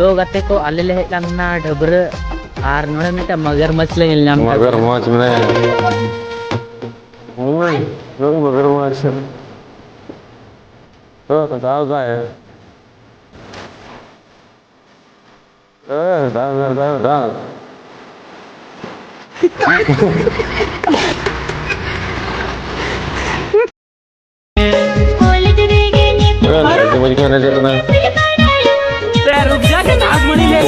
तो गते को आले ले हेकना ढबरे आर नोड़े मिटा मगरमच्छ ले नेल नाम मगरमच्छ मने ओए यो मगरमच्छ तो बताओ का है दाओ मुझे क्या नजर ना रुक जा के नागमणि ले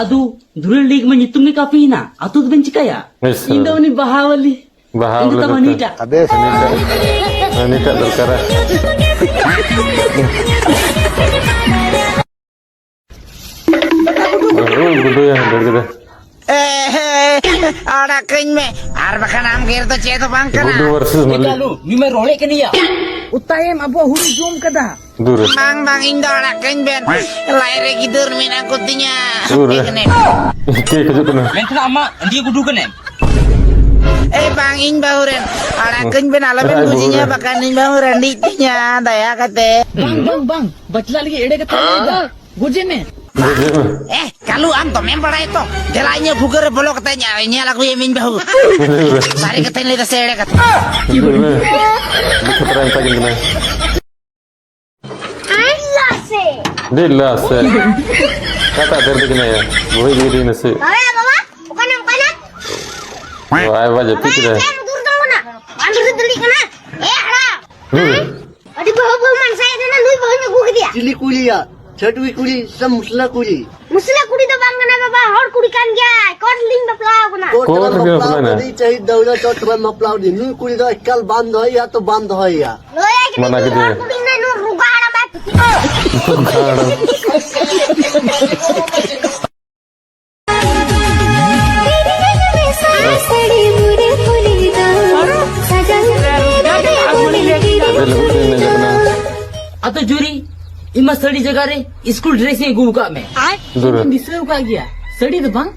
ಅದು ಧುರಲ್ ಲೀಗ್ ಮ ನಿತ್ತುಂಗೆ ಕಾಪಿನಾ ಅತುದ್ ಬೆಂಚಿಕಯ ಇಂದವನಿ ಬಹಾವಲಿ ಇಂದ ಮನಿಟ ಅದೇ ಅನಿಟ ದರ್ಕಾರ ಗುಡು ಯಾ ದರ್ಗದ Ada keng me, arbakan am ger to ceto bang kana. ಗುಡು ವರ್ಷ ಮಲ್ಲಿ Lalu, ni me role kaniya. Utayem abo huri zoom kada. ದೂರ Bang indo ada keng ben, lahir gidur mina kutinya. ದೂರ cake ಜೊತೆನ Lengkna amma dia gudu kene. Bang in bahuren, ada keng ben ala ben kucinya bakan in bahuren ditinya, daya kate. Bang, bachla lagi ede kata. Guje me. Kalau am to member itu, jalannya bugar bolok katanya, ini lagu yang min bahu. Sari katanya lihat sere kata. खतरा इंसान कितना दिल्ला से kata दर्द कितना है वही दे देने से Bawa, bukan yang kanan. वो आए वजह पिक रहा है Dur dulu na. Bantu dulu kana. Ada. Adi bawa man saya dana lui bawa gua ke dia. चिली कुली या छठवी कुली सब मुसला कुली Musla kudi to bang kana baba, hor kudi kan gya. Kor ling ba plau kana. कोट कोट में के मपलाव अपना दी चाहिए दौड़ा चोट में मपलाव दी नु कुली तो कल बंद है या तो बंद है या Loya kita Mana gitu ya? hor kudi na no ruga ada ba. Atau juri, ima sadi जगह रे स्कूल ड्रेस ये गु का में. दूर दिसव का गया. सड़ी तो बang.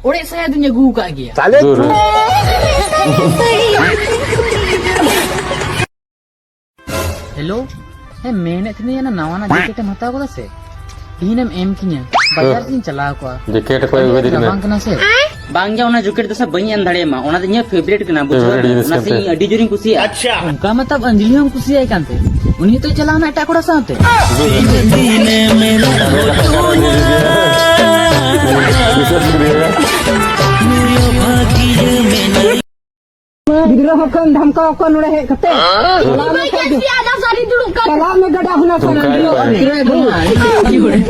ओड़े saya दुनिया गु का गया. दूर हेलो है मैंने इतने ना नवाना जैकेट मता को से तीनम एम किnya बाजार दिन चला को जैकेट कोई भी दिन bang kena se bang ja ona jacket तो सब बनी अंधड़े मा ओना दिnya फेवरेट कना बुझो Favorite jenis ना kan, से अडी जोरिंग खुशी अच्छा उनका मतलब अंजलि हम खुशी है कांते उन्हीं तो चला ना एटा कोड़ा साथे गिरा होकन धमका होकन उड़े कते Ada sari dulu kan. तालाब में गड्ढा होना तुमका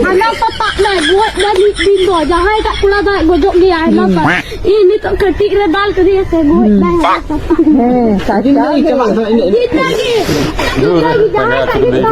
Anak petak lah buat dari bindo jangan tak pula tak gojok dia nampak. Ini tak ketik redal ke dia saya buat dah. सारी नहीं Kita lagi. दूर लगा तुम देखो